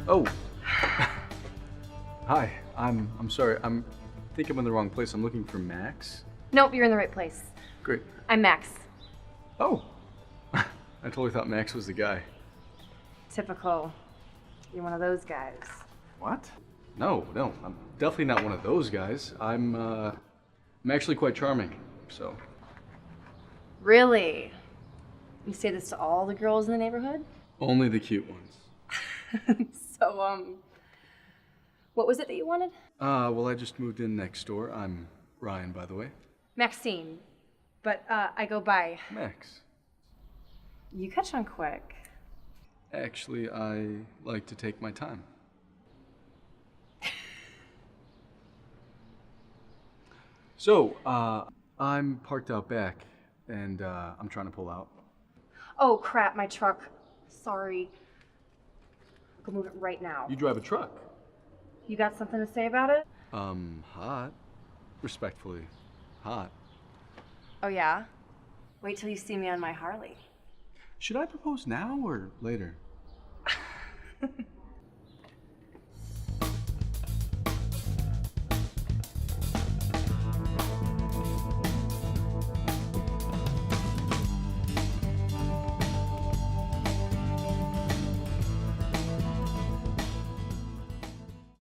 Oh. Hi. I'm sorry. Think I'm in the wrong place. I'm looking for Max. Nope, you're in the right place. Great. I'm Max. Oh. I totally thought Max was the guy. Typical. You're one of those guys. What? No, I'm definitely not one of those guys. I'm actually quite charming, so. Really? You say this to all the girls in the neighborhood? Only the cute ones. So, what was it that you wanted? Well, I just moved in next door. I'm Ryan, by the way. Maxine. But, I go by. Max. You catch on quick. Actually, I like to take my time. So, I'm parked out back, and I'm trying to pull out. Oh, crap, my truck. Sorry. Go move it right now. You drive a truck? You got something to say about it? Hot. Respectfully, hot. Oh, yeah? Wait till you see me on my Harley. Should I propose now or later?